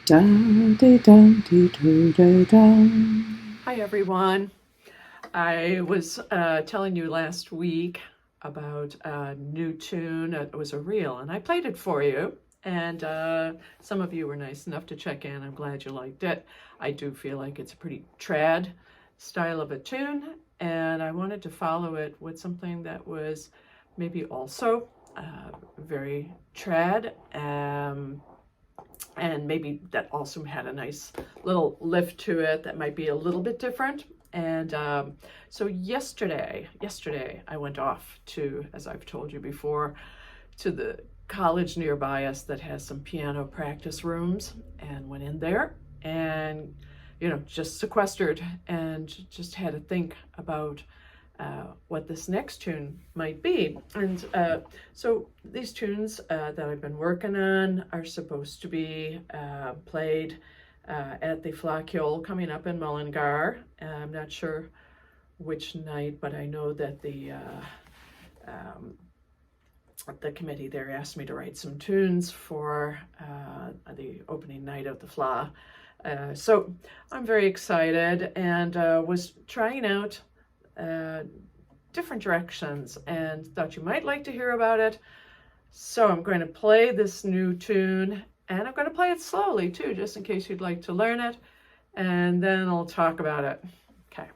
Hi everyone. I was telling you last week about a new tune. It was a reel, and I played it for you. And some of you were nice enough to check in. I'm glad you liked it. I do feel like it's a pretty trad style of a tune, and I wanted to follow it with something that was maybe also very trad. And maybe that also had a nice little lift to it that might be a little bit different. And so yesterday I went off to, as I've told you before, to the college nearby us that has some piano practice rooms, and went in there and just sequestered and just had to think about what this next tune might be. And so these tunes that I've been working on are supposed to be played at the Flacciol coming up in Mullingar. I'm not sure which night, but I know that the committee there asked me to write some tunes for the opening night of the Fla. So I'm very excited, and was trying out different directions and thought you might like to hear about it. So I'm going to play this new tune, and I'm going to play it slowly too, just in case you'd like to learn it, and then I'll talk about it. Okay.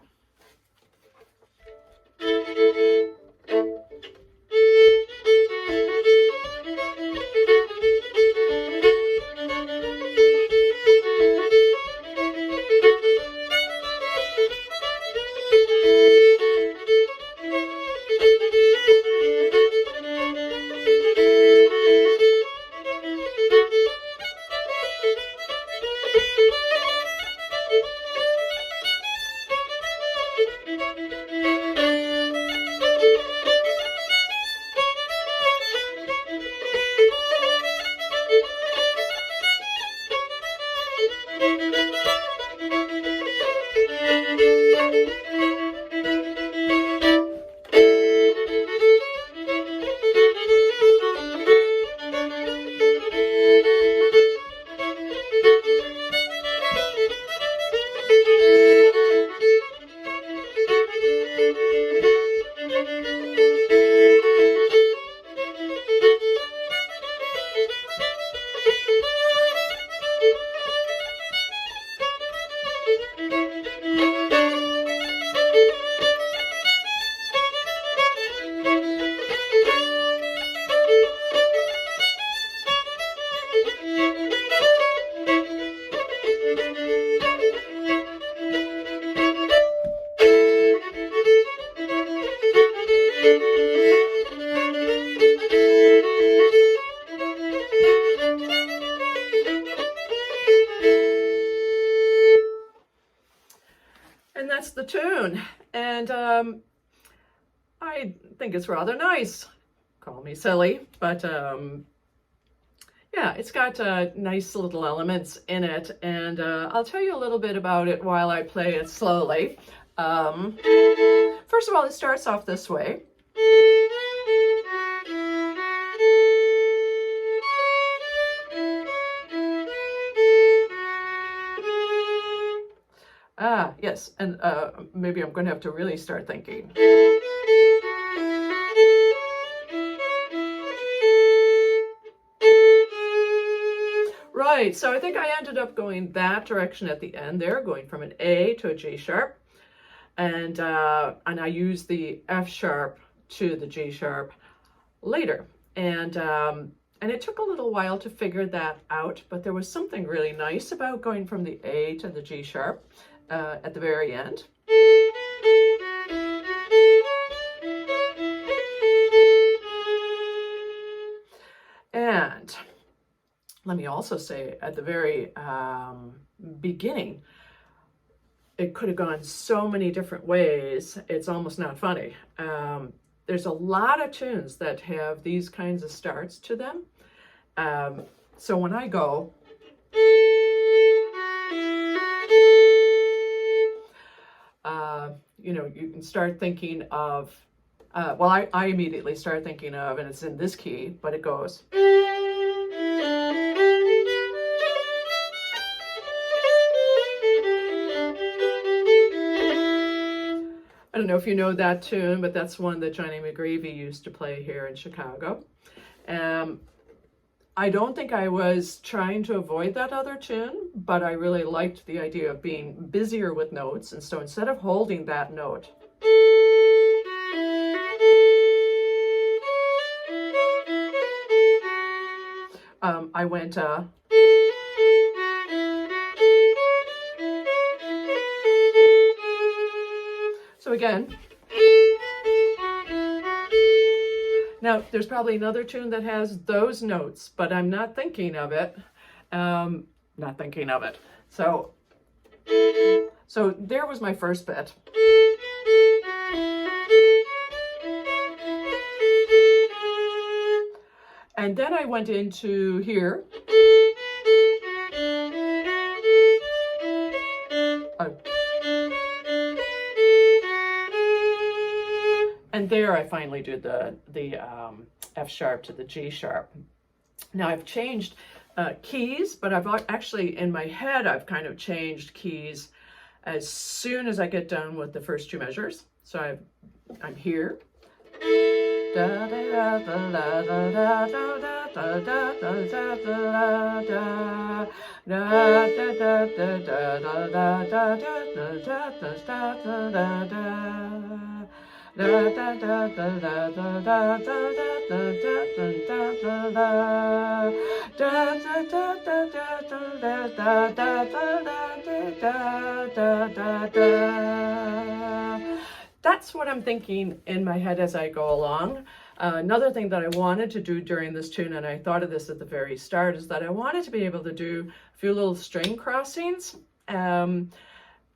And that's the tune. And I think it's rather nice. Call me silly, but yeah, it's got nice little elements in it, and I'll tell you a little bit about it while I play it slowly. First of all, it starts off this way. Ah, yes, and maybe I'm going to have to really start thinking. Right, so I think I ended up going that direction at the end there, going from an A to a G sharp, and I used the F sharp to the G sharp later, and it took a little while to figure that out, but there was something really nice about going from the A to the G sharp at the very end. And let me also say, at the very beginning, it could have gone so many different ways, it's almost not funny. There's a lot of tunes that have these kinds of starts to them. So when I go, you can start thinking of, well, I immediately start thinking of, and it's in this key, but it goes. don't know if you know that tune, but that's one that Johnny McGreevy used to play here in Chicago. I don't think I was trying to avoid that other tune, but I really liked the idea of being busier with notes. And so instead of holding that note, I went, so again, now there's probably another tune that has those notes, but I'm not thinking of it. Not thinking of it. So there was my first bit. And then I went into here. And there I finally did the F sharp to the G sharp. Now I've changed keys, but I've actually, in my head, I've kind of changed keys as soon as I get done with the first two measures. So I'm here. That's what I'm thinking in my head as I go along. Another thing that I wanted to do during this tune, and I thought of this at the very start, is that I wanted to be able to do a few little string crossings.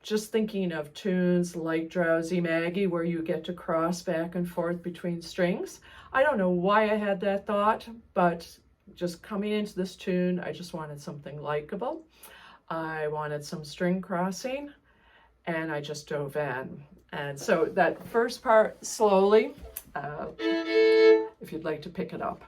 Just thinking of tunes like Drowsy Maggie, where you get to cross back and forth between strings. I don't know why I had that thought, but just coming into this tune, I just wanted something likable. I wanted some string crossing, and I just dove in. And so that first part, slowly, if you'd like to pick it up.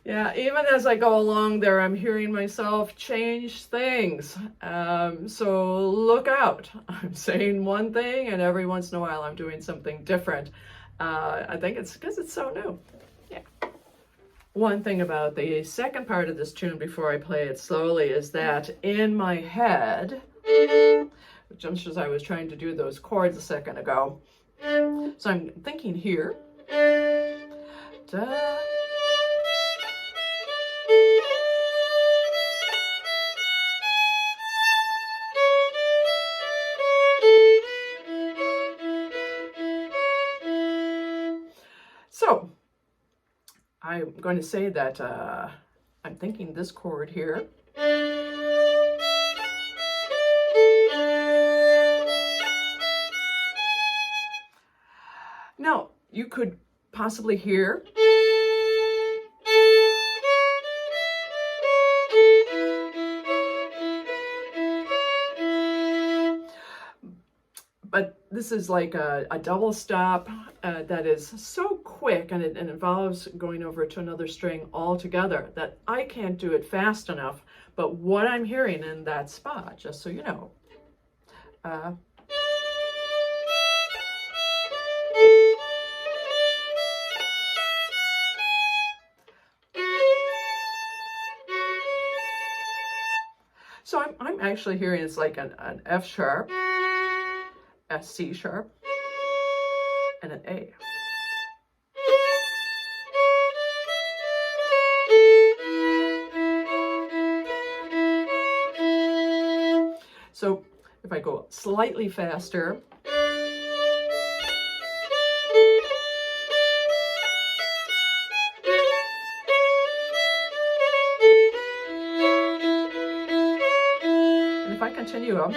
Yeah, even as I go along there, I'm hearing myself change things. So look out. I'm saying one thing, and every once in a while I'm doing something different. I think it's because it's so new. Yeah. One thing about the second part of this tune before I play it slowly is that in my head, just as I was trying to do those chords a second ago, so I'm thinking here. Da, so I'm going to say that I'm thinking this chord here. Now, you could possibly hear. But this is like a double stop that is so quick. quick and it involves going over to another string altogether that I can't do it fast enough. But what I'm hearing in that spot, just so you know, so I'm actually hearing it's like an F sharp, a C sharp, and an A. So if I go slightly faster, and if I continue up,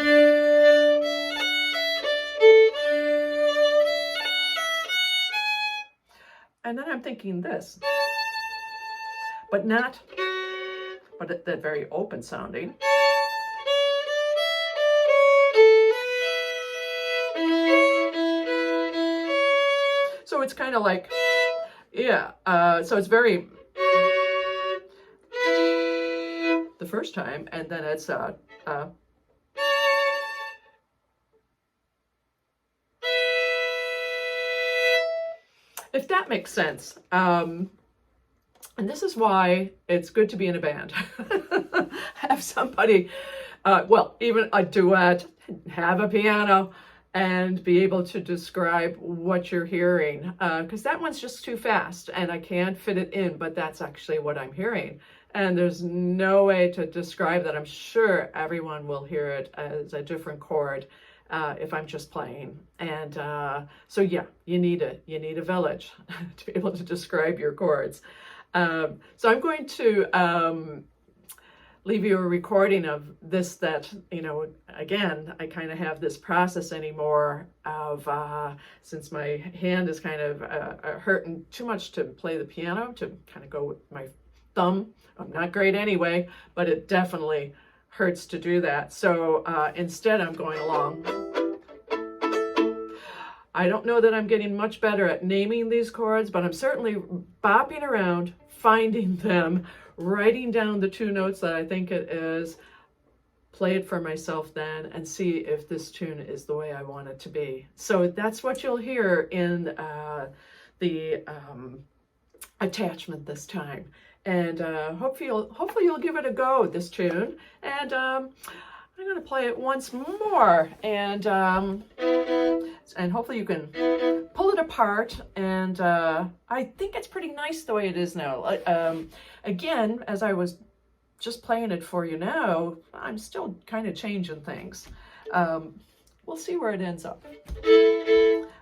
and then I'm thinking this, but that very open sounding. So it's kind of like, yeah, so it's very, the first time, and then it's, if that makes sense. And this is why it's good to be in a band. Have somebody, well, even a duet, have a piano, and be able to describe what you're hearing. Because that one's just too fast and I can't fit it in, but that's actually what I'm hearing. And there's no way to describe that. I'm sure everyone will hear it as a different chord if I'm just playing. And so yeah, you need a village to be able to describe your chords. So I'm going to leave you a recording of this that, you know, again, I kind of have this process anymore of, since my hand is kind of hurting too much to play the piano, to kind of go with my thumb. I'm not great anyway, but it definitely hurts to do that. So instead I'm going along. I don't know that I'm getting much better at naming these chords, but I'm certainly bopping around, finding them, writing down the two notes that I think it is, play it for myself then, and see if this tune is the way I want it to be. So that's what you'll hear in the attachment this time. And hopefully you'll give it a go, this tune. And I'm going to play it once more, and hopefully you can pull it apart. And I think it's pretty nice the way it is now. Again, as I was just playing it for you now, I'm still kind of changing things. We'll see where it ends up.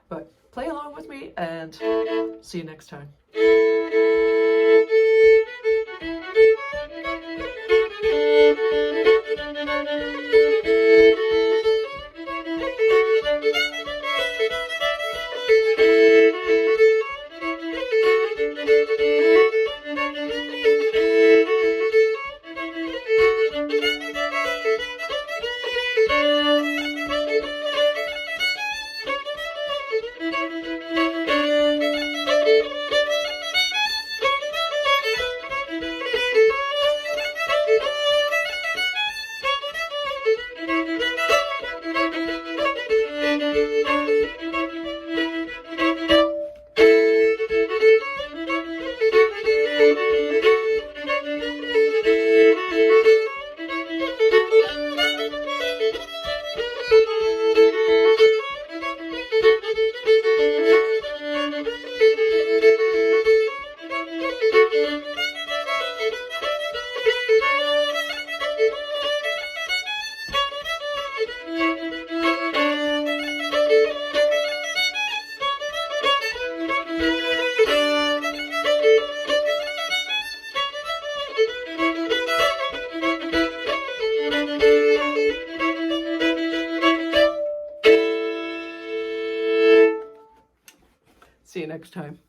But play along with me, and see you next time. See you next time.